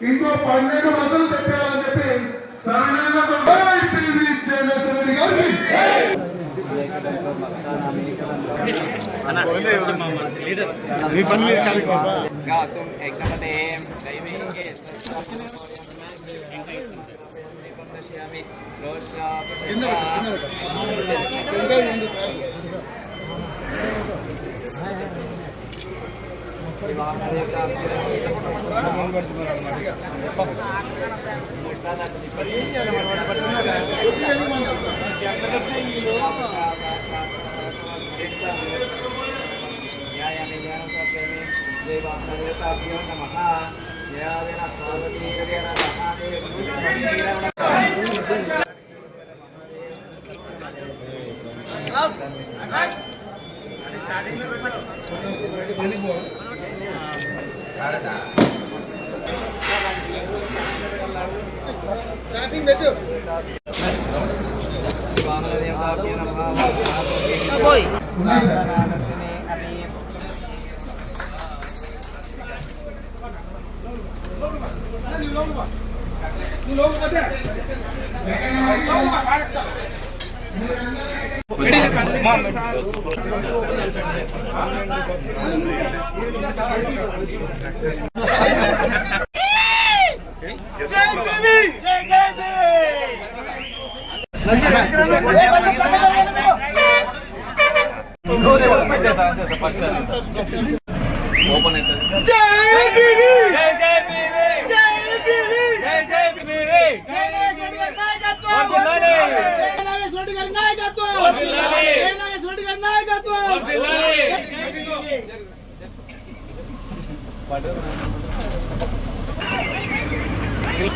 ఇంకో 12 రోజులు పెట్టాలని చెప్పి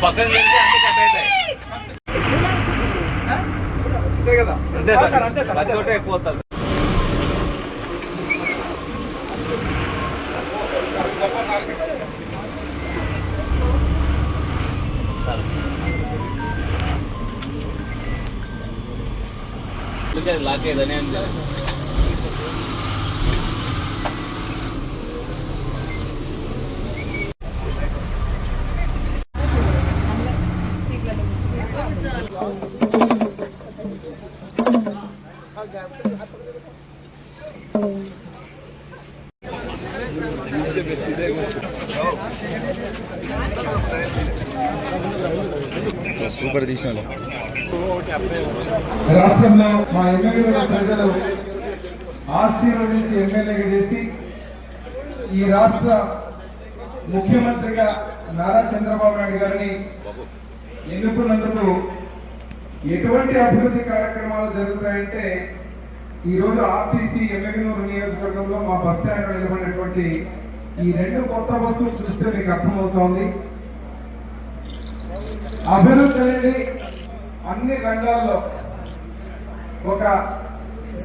పక్కన అంతే కట్ అవుతాయి అంతే కదా అంతే సార్ అదొకటే ఎక్కువ వస్తుంది లాక్ అయ్యేదని సూపర్ తీసిన రాష్ట్రంలో మా ఎమ్మెల్యే ప్రజలు ఆశీర్వదించి ఎమ్మెల్యేగా చేసి ఈ రాష్ట్ర ముఖ్యమంత్రిగా నారా చంద్రబాబు నాయుడు గారిని ఎన్నుకున్నందుకు ఎటువంటి అభివృద్ధి కార్యక్రమాలు జరుగుతాయంటే ఈరోజు ఆర్టీసీ ఎమ్మెగనూరు నియోజకవర్గంలో మా బస్ స్టాండ్ నిలబడినటువంటి ఈ 2 కొత్త బస్సులు చూస్తే మీకు అర్థమవుతోంది. అభివృద్ధి అనేది అన్ని రంగాల్లో ఒక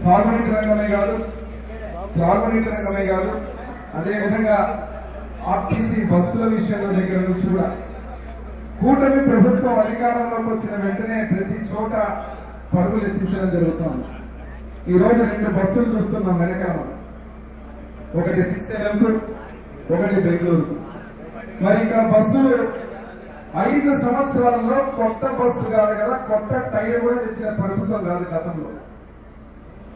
సాగునీటి రంగమే కాదు, త్రాగునీటి రంగమే కాదు, అదేవిధంగా ఆర్టీసీ బస్సుల విషయంలో దగ్గర నుంచి కూడా కూటమి ప్రభుత్వం అధికారంలోకి వచ్చిన వెంటనే ప్రతి చోట పరుగులు ఎత్తించడం జరుగుతోంది. ఈ రోజు 2 బస్సులు చూస్తున్నాం వెనకాల, ఒకటి శ్రీశైలంకు, ఒకటి బెంగళూరు. మరి ఇంకా బస్సులు 5 సంవత్సరాల్లో కొత్త బస్సు కాదు కదా, కొత్త టైర్ కూడా తెచ్చిన ప్రభుత్వం కాదు గతంలో.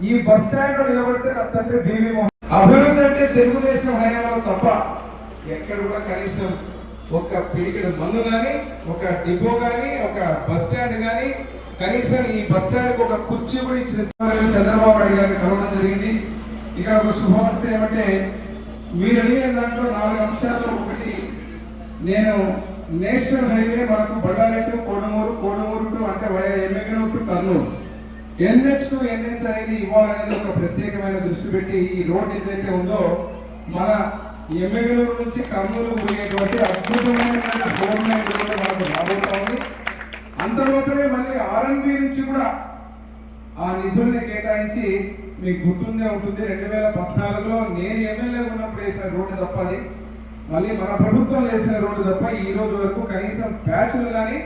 ఈ బస్ స్టాండ్ లో నిలబడితే నా తండ్రి బీవీ మోహన్. అభివృద్ధి అంటే తెలుగుదేశం హయాంలో తప్ప ఎక్కడ కూడా కనీసం ఒక పిడికిడు మందు కానీ, ఒక డిపో కానీ, ఒక బస్ స్టాండ్ కానీ, కనీసం ఈ బస్ స్టాండ్ ఒక కుర్చీ కూడా ఇచ్చిన చంద్రబాబు నాయుడు గారిని కలవడం జరిగింది. ఇక్కడ ఒక శుభవార్త ఏమంటే, మీరు అడిగిన దాంట్లో 4 అంశాల్లో ఒకటి, నేను నేషనల్ హైవే మనకు బళ్ళారి టు కోడుమూరు, కోడుమూరు టు అంటే Yemmiganur to Kurnool, NH to NH అనేది ఇవ్వాలనేది ఒక ప్రత్యేకమైన దృష్టి పెట్టి ఈ రోడ్ ఏదైతే ఉందో మన ఎమ్మెగనూరు నుంచి కర్నూలు పోయేటువంటి అద్భుతమైన 4 లైన్ కూడా మనకు రాబోతా ఉంది. అంతలోపలే మళ్ళీ R&B నుంచి కూడా ఆ నిధుల్ని కేటాయించి, మీకు గుర్తుందే ఉంటుంది 2014లో నేను ఎమ్మెల్యే ఉన్నప్పుడు వేసిన రోడ్డు తప్పది, మళ్ళీ మన ప్రభుత్వం వేసిన రోడ్డు తప్ప ఈ రోజు వరకు కనీసం ప్యాచ్లు కానీ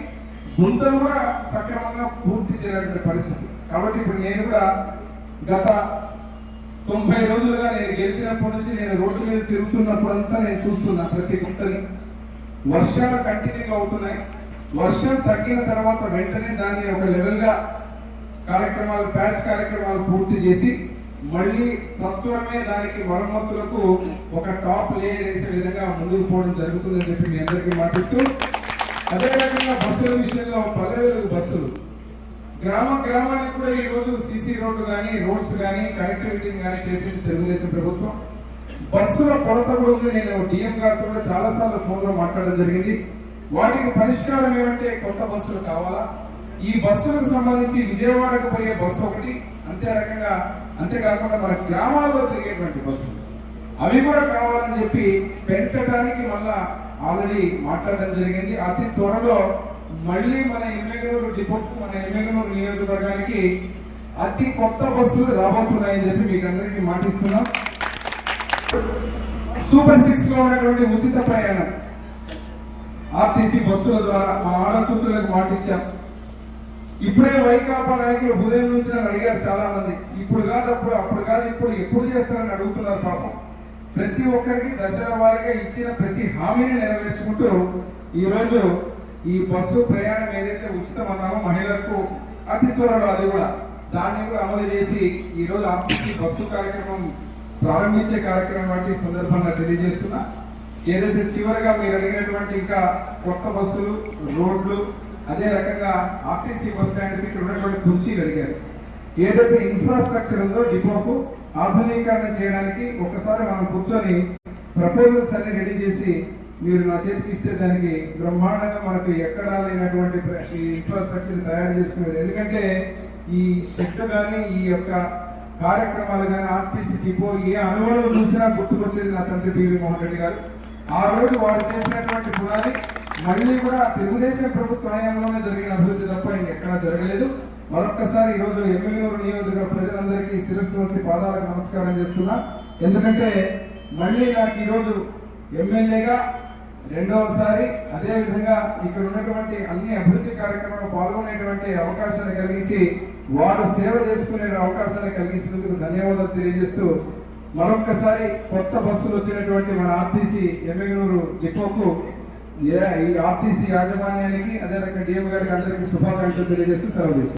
గుంతలు కూడా సక్రమంగా పూర్తి చేయాల్సిన పరిస్థితి. కాబట్టి ఇప్పుడు నేను కూడా గత 90 రోజులుగా నేను గెలిచినప్పటి నుంచి నేను రోడ్డు మీద తిరుగుతున్నప్పుడంతా నేను చూస్తున్నా ప్రతి గుంతని. వర్షాలు కంటిన్యూగా అవుతున్నాయి. వర్షం తగ్గిన తర్వాత వెంటనే దాన్ని ఒక లెవెల్ గా కార్యక్రమాలు, ప్యాచ్ కార్యక్రమాలు పూర్తి చేసి మళ్ళీ సత్వరమే దానికి మరమ్మతులకు ఒక టాప్ లేయర్ వేసే విధంగా ముందుకు పోవడం జరుగుతుందని చెప్పి మీ అందరికీ మాటిస్తూ, అదే రకంగా బస్సుల విషయంలో పల్లెలకు బస్సులు గ్రామానికి కూడా ఈ రోజు సీసీ రోడ్లు కానీ రోడ్స్ కానీ కనెక్టివిటీ కానీ చేసింది తెలుగుదేశం ప్రభుత్వం. బస్సుల కొరత కూడా ఉంది. నేను డిఎం గారితో కూడా చాలా సార్లు ఫోన్ లో మాట్లాడడం జరిగింది. వాటికి పరిష్కారం ఏమంటే కొత్త బస్సులు కావాలా. ఈ బస్సులకు సంబంధించి విజయవాడకు పోయే బస్సు ఒకటి, అంతేకాకుండా మన గ్రామాల్లో తిరిగేటువంటి బస్సులు అవి కూడా కావాలని చెప్పి పెంచడానికి మళ్ళా ఆల్రెడీ మాట్లాడడం జరిగింది. అతి త్వరలో మళ్ళీ మన ఎమ్మెగనూరు డిపోకు, మన ఎమ్మెగనూరు నియోజకవర్గానికి అతి కొత్త బస్సులు రాబోతున్నాయని చెప్పి మీకు అందరికీ మాటిస్తున్నాం. సూపర్ 6 లో ఉన్నటువంటి ఉచిత ప్రయాణం ఆర్టీసీ బస్సుల ద్వారా మా ఆడకూతులకు మాటిచ్చాం. ఇప్పుడే వైకాపా నాయకులు ఉదయం నుంచి నన్ను అడిగారు చాలా మంది, ఇప్పుడు కాదు అప్పుడు కాదు ఇప్పుడు ఎప్పుడు చేస్తారని అడుగుతున్నారు. పాపం ప్రతి ఒక్కరికి దశల వారీగా ఇచ్చిన ప్రతి హామీని నెరవేర్చుకుంటూ ఈ రోజు ఈ బస్సు ప్రయాణం ఏదైతే ఉచితం అన్నామో మహిళలకు అతి త్వరలో అది కూడా దాన్ని కూడా అమలు చేసి ఈ రోజు ఆర్టీసీ బస్సు కార్యక్రమం ప్రారంభించే కార్యక్రమం వంటి సందర్భంగా తెలియజేస్తున్నా. ఏదైతే చివరిగా మీరు అడిగినటువంటి ఇంకా కొత్త బస్సులు, రోడ్లు, అదే రకంగా ఆర్టీసీ బస్ స్టాండ్ ఇక్కడ ఉన్నటువంటి కుర్చీలు అడిగారు. ఏదైతే ఇన్ఫ్రాస్ట్రక్చర్ ఉందో డిపోకు ఆధునీకరణ చేయడానికి ఒకసారి మనం కూర్చొని ప్రపోజల్స్ అన్ని రెడీ చేసి మీరు నా చేతికి ఇస్తే దానికి బ్రహ్మాండంగా మనకు ఎక్కడా లేనటువంటి ఈ ఇన్ఫ్రాస్ట్రక్చర్ తయారు చేసుకునేది. ఎందుకంటే ఈ షెడ్ కానీ ఈ యొక్క కార్యక్రమాలు కానీ ఆర్టీసీ డిపో ఏ అనుభవం చూసినా గుర్తుకొచ్చేది నా తండ్రి పివి మోహన్ రెడ్డి గారు. ఆ రోజు వారు చేసినటువంటి పునాది మళ్ళీ కూడా తెలుగుదేశం ప్రభుత్వ హయాంలోనే జరిగిన అభివృద్ధి తప్ప ఇంకెక్కడా జరగలేదు. మరొక్కసారి ఈ రోజు ఎమ్మెగనూరు నియోజకవర్గ ప్రజలందరికీ శిరస్సు వచ్చి పాదాలకు నమస్కారం చేస్తున్నా. ఎందుకంటే మళ్ళీ నాకు ఈరోజు ఎమ్మెల్యేగా రెండవసారి అదేవిధంగా ఇక్కడ ఉన్నటువంటి అన్ని అభివృద్ధి కార్యక్రమాల్లో పాల్గొనేటువంటి అవకాశాన్ని కలిగించి వారు సేవ చేసుకునే అవకాశాన్ని కలిగించినందుకు ధన్యవాదాలు తెలియజేస్తూ, మరొక్కసారి కొత్త బస్సులు వచ్చినటువంటి మన ఆర్టీసీ ఎమ్మెగనూరు డిపోకు ఈ ఆర్టీసీ యాజమాన్యానికి అదే రకంగా డిఎం గారికి అందరికీ శుభాకాంక్షలు తెలియజేస్తూ సెలవు తీసుకుంటాం.